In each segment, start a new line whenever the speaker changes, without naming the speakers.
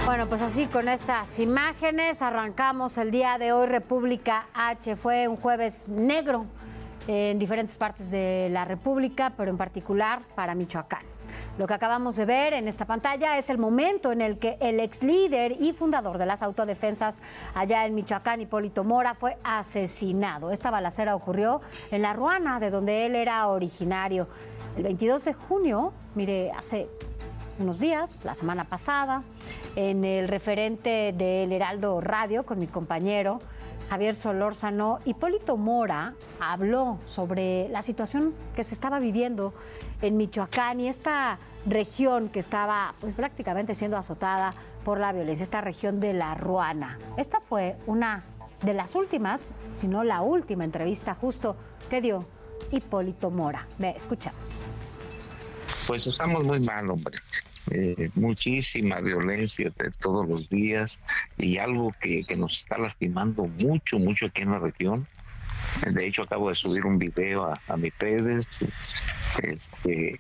Bueno, pues así con estas imágenes arrancamos el día de hoy República H. Fue un jueves negro en diferentes partes de la República, pero en particular para Michoacán. Lo que acabamos de ver en esta pantalla es el momento en el que el ex líder y fundador de las autodefensas allá en Michoacán, Hipólito Mora, fue asesinado. Esta balacera ocurrió en La Ruana, de donde él era originario. El 22 de junio, mire, hace unos días, la semana pasada, en el referente del Heraldo Radio con mi compañero Javier Solórzano, Hipólito Mora habló sobre la situación que se estaba viviendo en Michoacán y esta región que estaba pues prácticamente siendo azotada por la violencia, esta región de La Ruana. Esta fue una de las últimas, si no la última entrevista justo que dio Hipólito Mora. Ve, escuchamos.
Pues estamos muy mal, hombre. Muchísima violencia de todos los días y algo que nos está lastimando mucho aquí en la región. De hecho, acabo de subir un video a mis redes de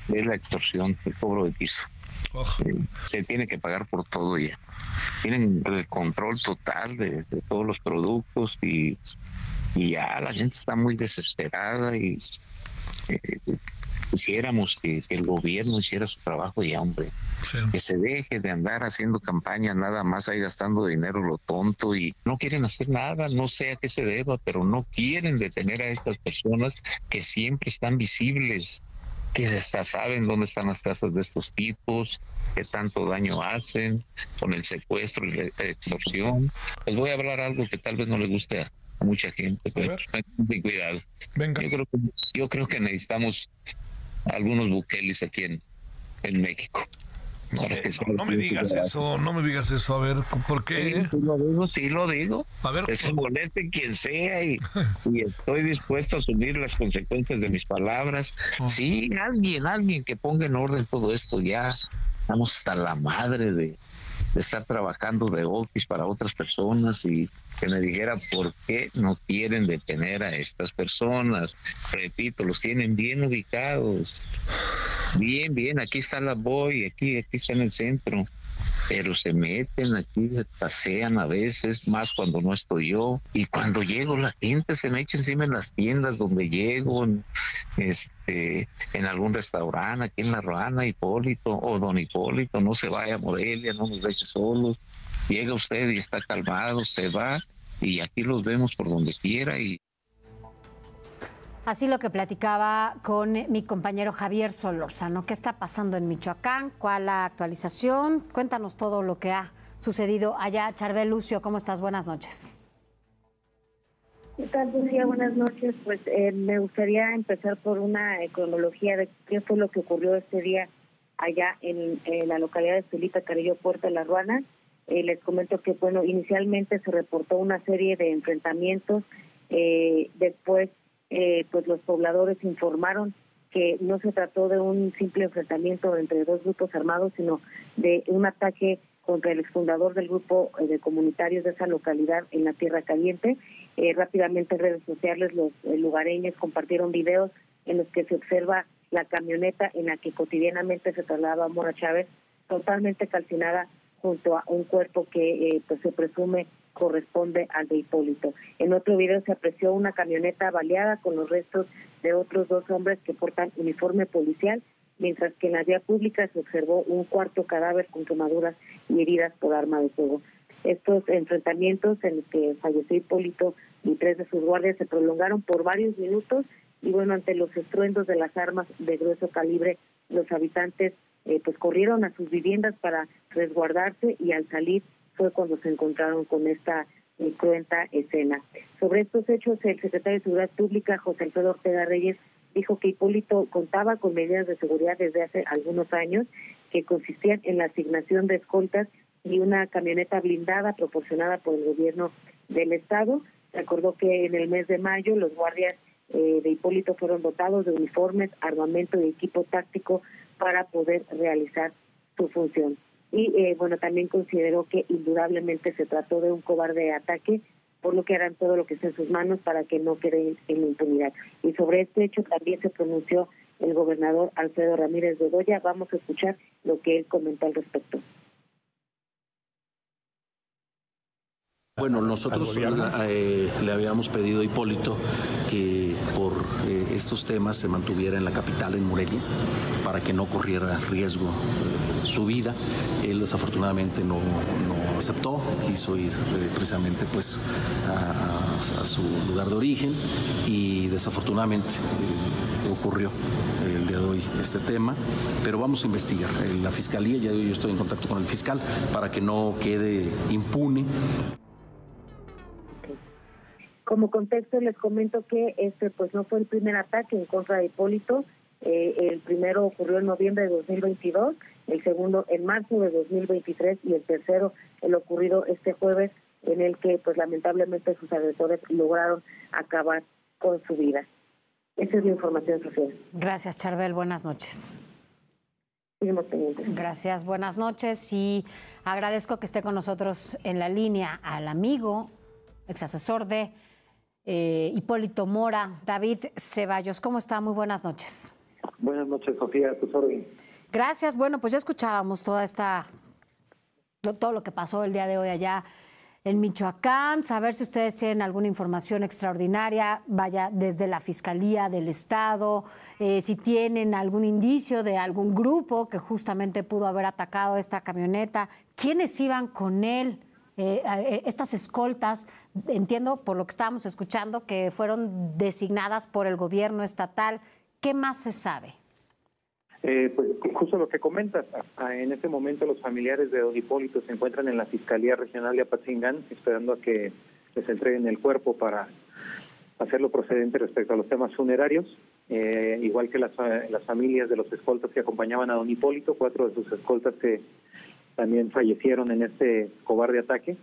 la extorsión, el cobro de piso. Se tiene que pagar por todo ya. Tienen el control total de todos los productos y ya la gente está muy desesperada y quisiéramos que el gobierno hiciera su trabajo ya, hombre. Sí. Que se deje de andar haciendo campaña nada más ahí gastando dinero lo tonto y no quieren hacer nada, no sé a qué se deba, pero no quieren detener a estas personas que siempre están visibles, que hasta saben dónde están las casas de estos tipos, qué tanto daño hacen con el secuestro y la extorsión. Les voy a hablar algo que tal vez no le guste a mucha gente, pero ten cuidado. Venga. Yo creo que necesitamos algunos Bukelis aquí en México.
No me digas eso, no me digas eso, a ver, ¿por qué?
Sí lo digo.
A ver,
que se moleste quien sea y estoy dispuesto a asumir las consecuencias de mis palabras. Sí, alguien que ponga en orden todo esto, ya estamos hasta la madre de estar trabajando de office para otras personas y que me dijera por qué no quieren detener a estas personas. Repito, los tienen bien ubicados. Bien, aquí está la Boy, aquí está en el centro, pero se meten aquí, se pasean a veces, más cuando no estoy yo, y cuando llego la gente se me echa encima en las tiendas donde llego, en algún restaurante aquí en La Ruana, Hipólito, o don Hipólito, no se vaya a Morelia, no nos deje solos, llega usted y está calmado, se va, y aquí los vemos por donde quiera y...
Así lo que platicaba con mi compañero Javier Solórzano. ¿Qué está pasando en Michoacán? ¿Cuál la actualización? Cuéntanos todo lo que ha sucedido allá. Charbel Lucio, ¿cómo estás? Buenas noches.
¿Qué tal, Lucía? Buenas noches. Pues me gustaría empezar por una cronología de qué fue lo que ocurrió este día allá en la localidad de Felipe Carrillo Puerto de La Ruana. Les comento que, bueno, inicialmente se reportó una serie de enfrentamientos. Después pues los pobladores informaron que no se trató de un simple enfrentamiento entre dos grupos armados, sino de un ataque contra el exfundador del grupo de comunitarios de esa localidad en la Tierra Caliente. Rápidamente en redes sociales los lugareños compartieron videos en los que se observa la camioneta en la que cotidianamente se trasladaba Mora Chávez, totalmente calcinada junto a un cuerpo que pues se presume corresponde al de Hipólito. En otro video se apreció una camioneta baleada con los restos de otros dos hombres que portan uniforme policial, mientras que en la vía pública se observó un cuarto cadáver con quemaduras y heridas por arma de fuego. Estos enfrentamientos en los que falleció Hipólito y tres de sus guardias se prolongaron por varios minutos y bueno, ante los estruendos de las armas de grueso calibre, los habitantes pues corrieron a sus viviendas para resguardarse y al salir fue cuando se encontraron con esta cruenta escena. Sobre estos hechos, el secretario de Seguridad Pública, José Alfredo Ortega Reyes, dijo que Hipólito contaba con medidas de seguridad desde hace algunos años que consistían en la asignación de escoltas y una camioneta blindada proporcionada por el gobierno del estado. Recordó que en el mes de mayo los guardias de Hipólito fueron dotados de uniformes, armamento y equipo táctico para poder realizar su función. Y bueno, también consideró que indudablemente se trató de un cobarde ataque, por lo que harán todo lo que esté en sus manos para que no quede en impunidad. Y sobre este hecho también se pronunció el gobernador Alfredo Ramírez Bedoya. Vamos a escuchar lo que él comentó al respecto.
Bueno, nosotros le habíamos pedido a Hipólito que por estos temas se mantuviera en la capital, en Morelia, para que no corriera riesgo su vida. Él desafortunadamente no aceptó, quiso ir precisamente pues a su lugar de origen y desafortunadamente ocurrió el día de hoy este tema, pero vamos a investigar. La Fiscalía, ya yo estoy en contacto con el fiscal para que no quede impune.
Como contexto les comento que pues no fue el primer ataque en contra de Hipólito. El primero ocurrió en noviembre de 2022, el segundo en marzo de 2023 y el tercero el ocurrido este jueves, en el que pues lamentablemente sus agresores lograron acabar con su vida. Esa es la información, Sofía.
Gracias, Charbel. Buenas noches.
Seguimos pendientes.
Gracias, buenas noches, y agradezco que esté con nosotros en la línea al amigo, exasesor de Hipólito Mora, David Ceballos. ¿Cómo está? Muy buenas noches.
Buenas noches, Sofía, a tus órdenes.
Gracias. Bueno, pues ya escuchábamos todo lo que pasó el día de hoy allá en Michoacán, saber si ustedes tienen alguna información extraordinaria, vaya, desde la Fiscalía del Estado, si tienen algún indicio de algún grupo que justamente pudo haber atacado esta camioneta, quiénes iban con él, estas escoltas, entiendo por lo que estábamos escuchando que fueron designadas por el gobierno estatal. ¿Qué más se sabe?
Pues justo lo que comentas, en este momento los familiares de don Hipólito se encuentran en la Fiscalía Regional de Apatzingán esperando a que les entreguen el cuerpo para hacerlo procedente respecto a los temas funerarios, igual que las familias de los escoltas que acompañaban a don Hipólito, 4 de sus escoltas que también fallecieron en este cobarde ataque,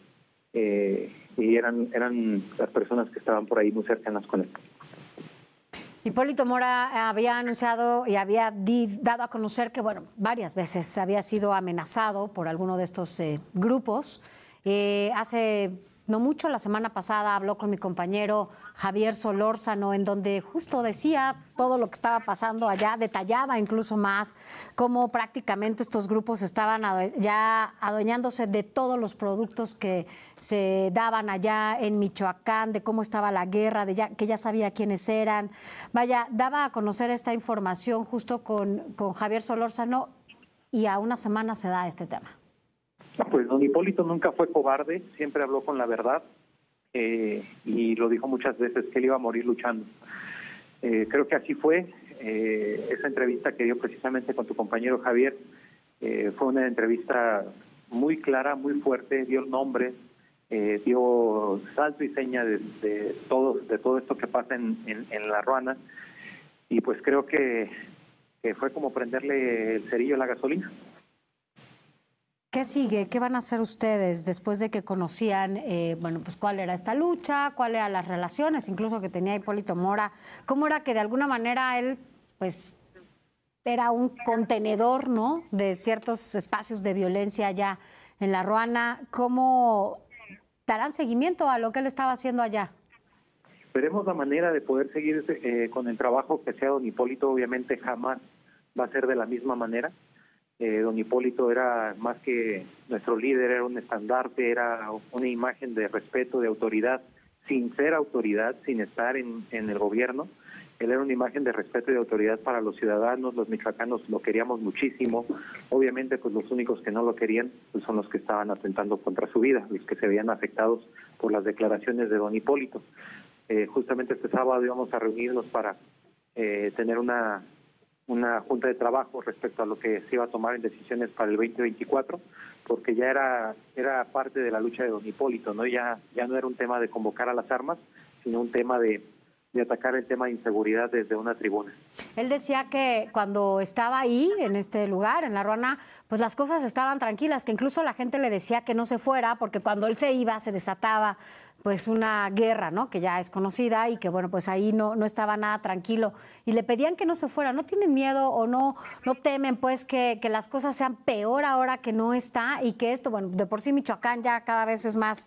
y eran las personas que estaban por ahí muy cercanas con él.
Hipólito Mora había anunciado y había dado a conocer que, bueno, varias veces había sido amenazado por alguno de estos grupos. Hace no mucho, la semana pasada, habló con mi compañero Javier Solórzano, en donde justo decía todo lo que estaba pasando allá, detallaba incluso más cómo prácticamente estos grupos estaban ya adueñándose de todos los productos que se daban allá en Michoacán, de cómo estaba la guerra, que ya sabía quiénes eran. Vaya, daba a conocer esta información justo con Javier Solórzano, y a una semana se da este tema.
Pues don Hipólito nunca fue cobarde, siempre habló con la verdad, y lo dijo muchas veces que él iba a morir luchando. Creo que así fue. Esa entrevista que dio precisamente con tu compañero Javier fue una entrevista muy clara, muy fuerte, dio nombres, dio salto y seña de todo esto que pasa en La Ruana, y pues creo que fue como prenderle el cerillo a la gasolina.
¿Qué sigue? ¿Qué van a hacer ustedes después de que conocían, pues cuál era esta lucha, cuáles eran las relaciones, incluso que tenía Hipólito Mora? ¿Cómo era que de alguna manera él, pues, era un contenedor, ¿no?, de ciertos espacios de violencia allá en La Ruana? ¿Cómo darán seguimiento a lo que él estaba haciendo allá?
Veremos la manera de poder seguir con el trabajo que sea don Hipólito. Obviamente jamás va a ser de la misma manera. Don Hipólito era más que nuestro líder, era un estandarte, era una imagen de respeto, de autoridad, sin ser autoridad, sin estar en el gobierno. Él era una imagen de respeto y de autoridad para los ciudadanos. Los michoacanos lo queríamos muchísimo. Obviamente, pues los únicos que no lo querían pues son los que estaban atentando contra su vida, los que se veían afectados por las declaraciones de don Hipólito. Justamente este sábado íbamos a reunirnos para tener una junta de trabajo respecto a lo que se iba a tomar en decisiones para el 2024, porque ya era parte de la lucha de don Hipólito, ¿no? Ya no era un tema de convocar a las armas, sino un tema de atacar el tema de inseguridad desde una tribuna.
Él decía que cuando estaba ahí, en este lugar, en La Ruana, pues las cosas estaban tranquilas, que incluso la gente le decía que no se fuera, porque cuando él se iba se desataba pues una guerra, ¿no?, que ya es conocida, y que bueno, pues ahí no estaba nada tranquilo, y le pedían que no se fuera. ¿No tienen miedo o no temen pues que las cosas sean peor ahora que no está, y que esto, bueno, de por sí Michoacán ya cada vez es más,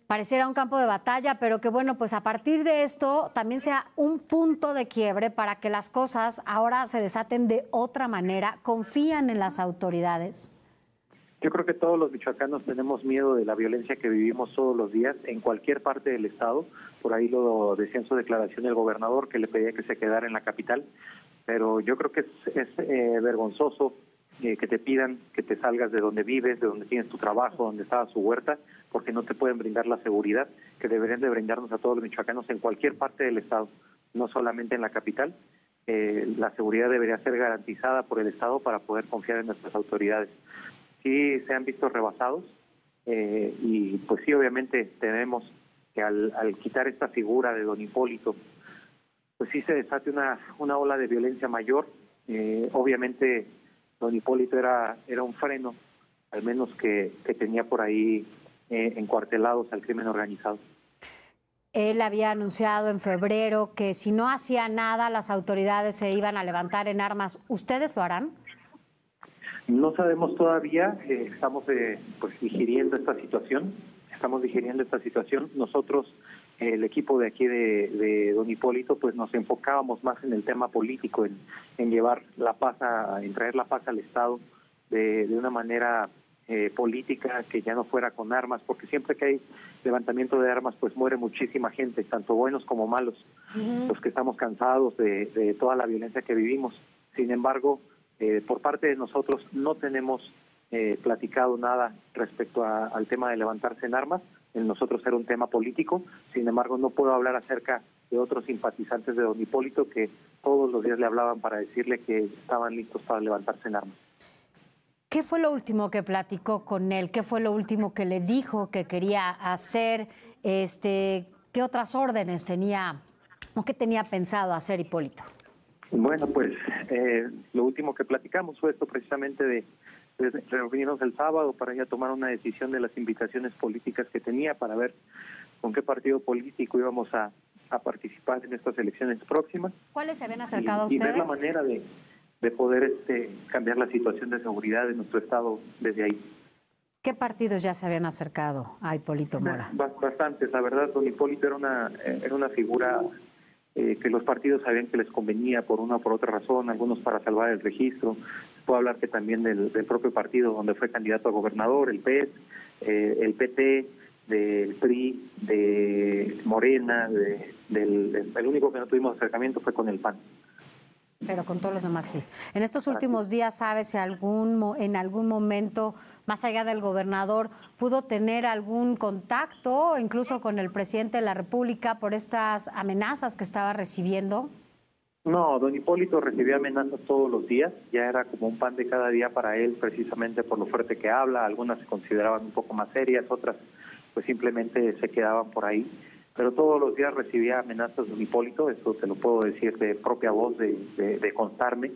pareciera un campo de batalla, pero que bueno, pues a partir de esto también sea un punto de quiebre para que las cosas ahora se desaten de otra manera? ¿Confían en las autoridades?
Yo creo que todos los michoacanos tenemos miedo de la violencia que vivimos todos los días en cualquier parte del estado. Por ahí lo decía en su declaración el gobernador, que le pedía que se quedara en la capital. Pero yo creo que es vergonzoso que te pidan que te salgas de donde vives, de donde tienes tu trabajo, donde estaba su huerta, porque no te pueden brindar la seguridad que deberían de brindarnos a todos los michoacanos en cualquier parte del estado, no solamente en la capital. La seguridad debería ser garantizada por el estado para poder confiar en nuestras autoridades. Sí se han visto rebasados y pues sí, obviamente tenemos que al quitar esta figura de don Hipólito, pues sí se desate una ola de violencia mayor. Obviamente don Hipólito era un freno, al menos que tenía por ahí encuartelados al crimen organizado.
Él había anunciado en febrero que si no hacía nada las autoridades se iban a levantar en armas. ¿Ustedes lo harán?
No sabemos todavía, estamos pues digiriendo esta situación. Nosotros, el equipo de aquí de don Hipólito, pues nos enfocábamos más en el tema político, en llevar la paz, en traer la paz al Estado de una manera política, que ya no fuera con armas, porque siempre que hay levantamiento de armas, pues muere muchísima gente, tanto buenos como malos, los que estamos cansados de toda la violencia que vivimos. Sin embargo, por parte de nosotros no tenemos platicado nada respecto al tema de levantarse en armas. En nosotros era un tema político. Sin embargo, no puedo hablar acerca de otros simpatizantes de don Hipólito que todos los días le hablaban para decirle que estaban listos para levantarse en armas.
¿Qué fue lo último que platicó con él? ¿Qué fue lo último que le dijo que quería hacer? ¿Qué otras órdenes tenía o qué tenía pensado hacer Hipólito?
Bueno, pues lo último que platicamos fue esto precisamente de reunirnos el sábado para ya tomar una decisión de las invitaciones políticas que tenía para ver con qué partido político íbamos a participar en estas elecciones próximas.
¿Cuáles se habían acercado a ustedes?
Y ver la manera de poder cambiar la situación de seguridad de nuestro estado desde ahí.
¿Qué partidos ya se habían acercado a Hipólito Mora?
Bastantes, la verdad. Don Hipólito era una figura que los partidos sabían que les convenía por una o por otra razón, algunos para salvar el registro. Puedo hablar que también del propio partido donde fue candidato a gobernador, el PES, el PT, del PRI, de Morena, el único que no tuvimos acercamiento fue con el PAN.
Pero con todos los demás sí. En estos últimos días, ¿sabes si en algún momento, más allá del gobernador, pudo tener algún contacto, incluso con el presidente de la República, por estas amenazas que estaba recibiendo?
No, don Hipólito recibía amenazas todos los días, ya era como un pan de cada día para él, precisamente por lo fuerte que habla. Algunas se consideraban un poco más serias, otras pues simplemente se quedaban por ahí. Pero todos los días recibía amenazas de don Hipólito, eso te lo puedo decir de propia voz, de contarme.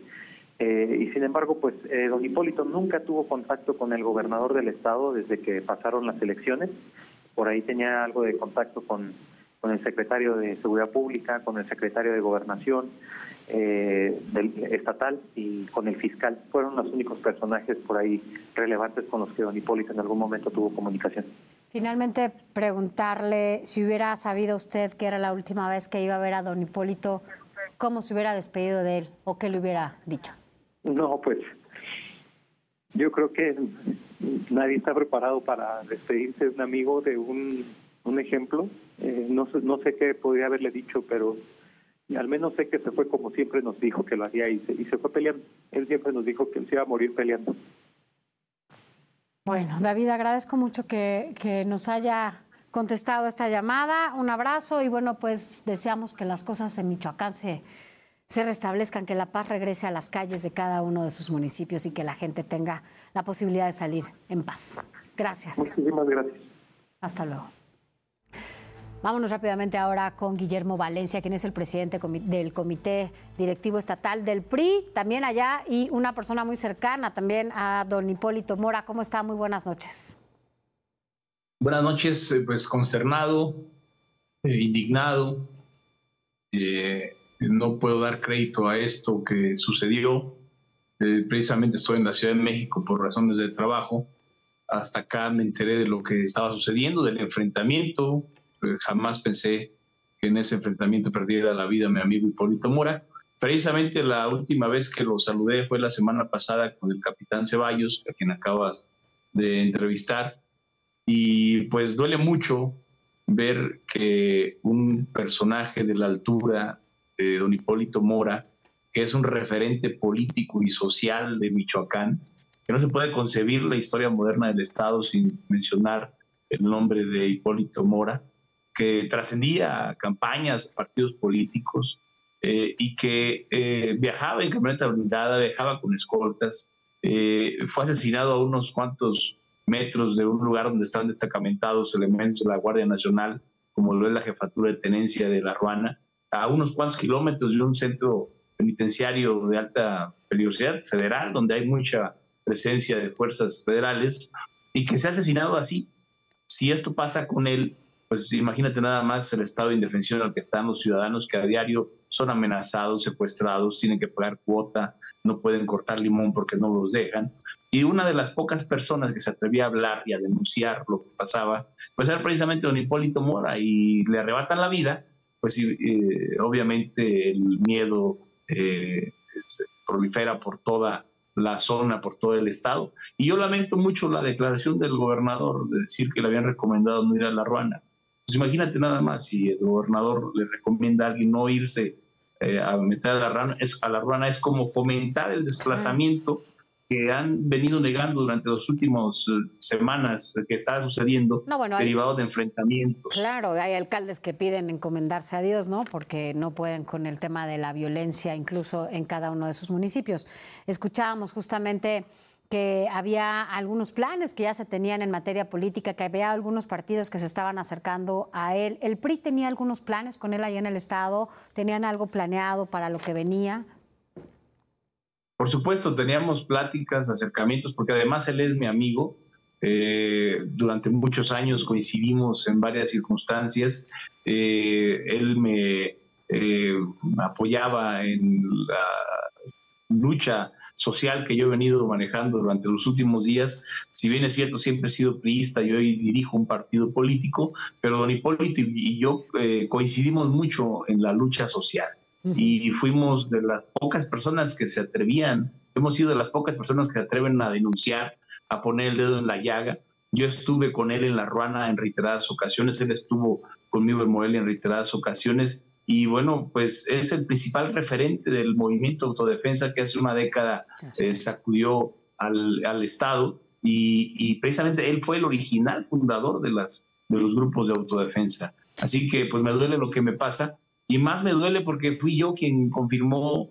Y sin embargo, pues don Hipólito nunca tuvo contacto con el gobernador del estado desde que pasaron las elecciones. Por ahí tenía algo de contacto con el secretario de Seguridad Pública, con el secretario de Gobernación del estatal y con el fiscal. Fueron los únicos personajes por ahí relevantes con los que don Hipólito en algún momento tuvo comunicación.
Finalmente, preguntarle si hubiera sabido usted que era la última vez que iba a ver a don Hipólito, ¿cómo se hubiera despedido de él o qué le hubiera dicho?
No, pues yo creo que nadie está preparado para despedirse de un amigo, de un ejemplo. No sé qué podría haberle dicho, pero al menos sé que se fue como siempre nos dijo que lo haría y se fue peleando. Él siempre nos dijo que él se iba a morir peleando.
Bueno, David, agradezco mucho que nos haya contestado esta llamada. Un abrazo y bueno, pues deseamos que las cosas en Michoacán se restablezcan, que la paz regrese a las calles de cada uno de sus municipios y que la gente tenga la posibilidad de salir en paz. Gracias.
Muchísimas gracias.
Hasta luego. Vámonos rápidamente ahora con Guillermo Valencia, quien es el presidente del Comité Directivo Estatal del PRI, también allá, y una persona muy cercana también a don Hipólito Mora. ¿Cómo está? Muy buenas noches.
Buenas noches, pues consternado, indignado. No puedo dar crédito a esto que sucedió. Precisamente estoy en la Ciudad de México por razones de trabajo. Hasta acá me enteré de lo que estaba sucediendo, del enfrentamiento. Jamás pensé que en ese enfrentamiento perdiera la vida mi amigo Hipólito Mora. Precisamente la última vez que lo saludé fue la semana pasada con el capitán Ceballos, a quien acabas de entrevistar, y pues duele mucho ver que un personaje de la altura de don Hipólito Mora, que es un referente político y social de Michoacán, que no se puede concebir la historia moderna del Estado sin mencionar el nombre de Hipólito Mora, que trascendía campañas, partidos políticos, y que viajaba en camioneta blindada, viajaba con escoltas, fue asesinado a unos cuantos metros de un lugar donde están destacamentados elementos de la Guardia Nacional, como lo es la Jefatura de Tenencia de La Ruana, a unos cuantos kilómetros de un centro penitenciario de alta peligrosidad federal, donde hay mucha presencia de fuerzas federales, y que se ha asesinado así. Si esto pasa con él, pues imagínate nada más el estado de indefensión al que están los ciudadanos que a diario son amenazados, secuestrados, tienen que pagar cuota, no pueden cortar limón porque no los dejan. Y una de las pocas personas que se atrevía a hablar y a denunciar lo que pasaba, pues era precisamente don Hipólito Mora, y le arrebatan la vida, pues obviamente el miedo se prolifera por toda la zona, por todo el estado. Y yo lamento mucho la declaración del gobernador de decir que le habían recomendado no ir a La Ruana. Pues imagínate nada más, si el gobernador le recomienda a alguien no irse a meter a La Ruana, es como fomentar el desplazamiento que han venido negando durante las últimas semanas que está sucediendo, derivado de enfrentamientos.
Claro, hay alcaldes que piden encomendarse a Dios, ¿no? Porque no pueden con el tema de la violencia, incluso en cada uno de sus municipios. Escuchábamos justamente que había algunos planes que ya se tenían en materia política, que había algunos partidos que se estaban acercando a él. ¿El PRI tenía algunos planes con él allá en el estado? ¿Tenían algo planeado para lo que venía?
Por supuesto, teníamos pláticas, acercamientos, porque además él es mi amigo. Durante muchos años coincidimos en varias circunstancias. Él me apoyaba en la lucha social que yo he venido manejando durante los últimos días. Si bien es cierto, siempre he sido priista y hoy dirijo un partido político, pero don Hipólito y yo coincidimos mucho en la lucha social. Y fuimos de las pocas personas que se atrevían, hemos sido de las pocas personas que se atreven a denunciar, a poner el dedo en la llaga. Yo estuve con él en La Ruana en reiteradas ocasiones, él estuvo conmigo en Morelia en reiteradas ocasiones, y bueno, pues es el principal referente del movimiento de autodefensa que hace una década sacudió al Estado, y precisamente él fue el original fundador de los grupos de autodefensa. Así que pues me duele lo que me pasa, y más me duele porque fui yo quien confirmó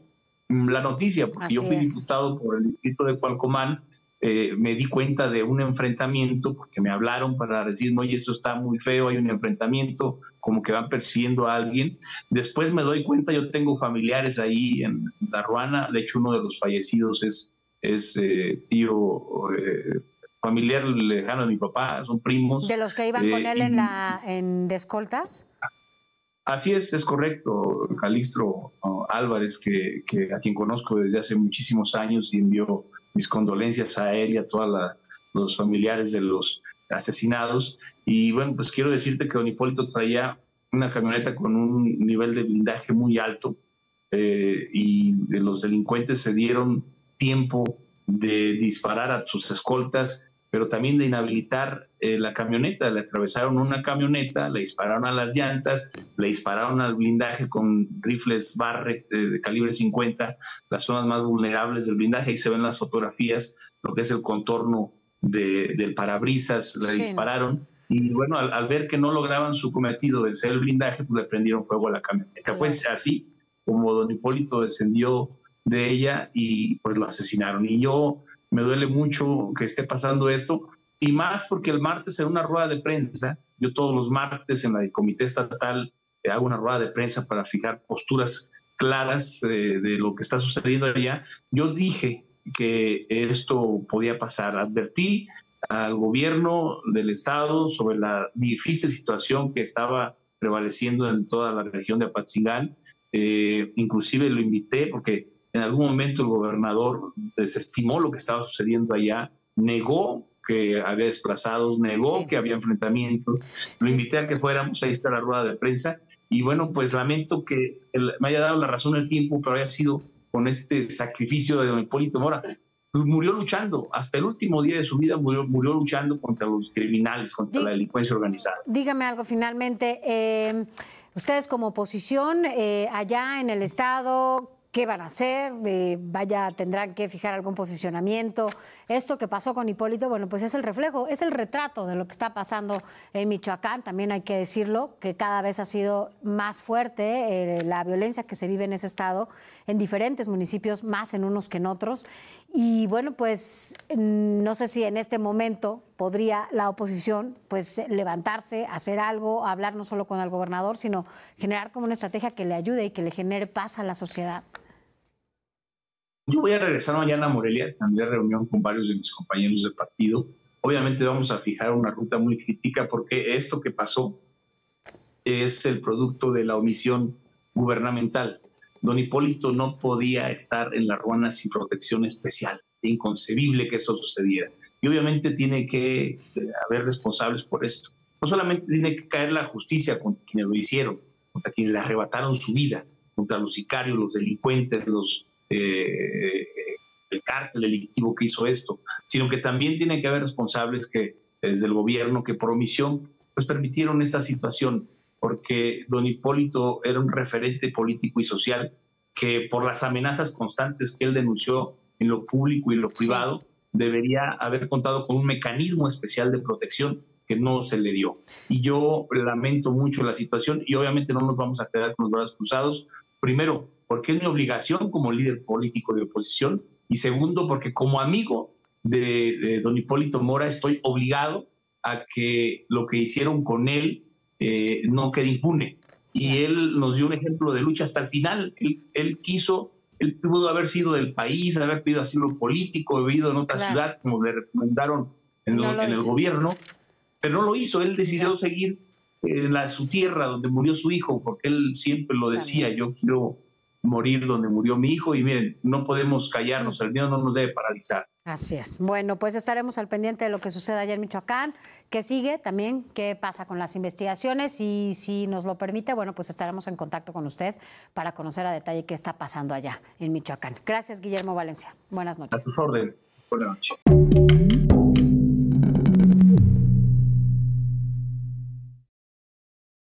la noticia, porque yo fui diputado por el distrito de Cualcomán. Me di cuenta de un enfrentamiento porque me hablaron para decirme, oye, esto está muy feo, hay un enfrentamiento, como que van persiguiendo a alguien. Después me doy cuenta, yo tengo familiares ahí en La Ruana, de hecho uno de los fallecidos es tío familiar lejano de mi papá, son primos.
¿De los que iban con él en de escoltas?
Así es correcto. Calixto Álvarez, que a quien conozco desde hace muchísimos años, y envió mis condolencias a él y a todos los familiares de los asesinados. Y bueno, pues quiero decirte que don Hipólito traía una camioneta con un nivel de blindaje muy alto, y los delincuentes se dieron tiempo de disparar a sus escoltas, pero también de inhabilitar la camioneta. Le atravesaron una camioneta, le dispararon a las llantas, le dispararon al blindaje con rifles Barrett de calibre 50, las zonas más vulnerables del blindaje. Ahí se ven las fotografías, lo que es el contorno del parabrisas, le dispararon. Y bueno, al ver que no lograban su cometido de ser el blindaje, pues le prendieron fuego a la camioneta. Pues así como don Hipólito descendió de ella, y pues lo asesinaron. Y yo me duele mucho que esté pasando esto, y más porque el martes en una rueda de prensa, yo todos los martes en el comité estatal hago una rueda de prensa para fijar posturas claras de lo que está sucediendo allá. Yo dije que esto podía pasar, advertí al gobierno del estado sobre la difícil situación que estaba prevaleciendo en toda la región de Apatzingán. Inclusive lo invité porque en algún momento el gobernador desestimó lo que estaba sucediendo allá, negó que había desplazados, negó que había enfrentamientos. Lo invité a que fuéramos, ahí está la rueda de prensa, y bueno, pues lamento que me haya dado la razón el tiempo, pero haya sido con este sacrificio de don Hipólito Mora. murió luchando, hasta el último día de su vida murió luchando contra los criminales, contra la delincuencia organizada.
Dígame algo finalmente, ustedes como oposición allá en el Estado, ¿qué van a hacer? Tendrán que fijar algún posicionamiento. Esto que pasó con Hipólito, bueno, pues es el reflejo, es el retrato de lo que está pasando en Michoacán. También hay que decirlo, que cada vez ha sido más fuerte la violencia que se vive en ese estado, en diferentes municipios, más en unos que en otros. Y bueno, pues no sé si en este momento podría la oposición pues levantarse, hacer algo, hablar no solo con el gobernador, sino generar como una estrategia que le ayude y que le genere paz a la sociedad.
Yo voy a regresar mañana a Morelia, tendré reunión con varios de mis compañeros de partido. Obviamente vamos a fijar una ruta muy crítica porque esto que pasó es el producto de la omisión gubernamental. Don Hipólito no podía estar en la Ruana sin protección especial. Es inconcebible que esto sucediera. Y obviamente tiene que haber responsables por esto. No solamente tiene que caer la justicia contra quienes lo hicieron, contra quienes le arrebataron su vida, contra los sicarios, los delincuentes, el cártel delictivo que hizo esto, sino que también tiene que haber responsables que desde el gobierno que por omisión pues permitieron esta situación, porque don Hipólito era un referente político y social que por las amenazas constantes que él denunció en lo público y en lo privado, debería haber contado con un mecanismo especial de protección que no se le dio. Y yo lamento mucho la situación y obviamente no nos vamos a quedar con los brazos cruzados. Primero, porque es mi obligación como líder político de oposición, y segundo, porque como amigo de don Hipólito Mora estoy obligado a que lo que hicieron con él no quede impune. Y él nos dio un ejemplo de lucha hasta el final. Él pudo haber sido del país, haber pedido asilo político, haber vivido en otra ciudad, como le recomendaron en el gobierno, pero no lo hizo. Él decidió seguir en su tierra donde murió su hijo, porque él siempre lo decía, yo quiero morir donde murió mi hijo, y miren, no podemos callarnos, el miedo no nos debe paralizar.
Así es. Bueno, pues estaremos al pendiente de lo que suceda allá en Michoacán, qué sigue también, qué pasa con las investigaciones, y si nos lo permite, bueno, pues estaremos en contacto con usted para conocer a detalle qué está pasando allá en Michoacán. Gracias, Guillermo Valencia. Buenas noches.
A tu orden. Buenas noches.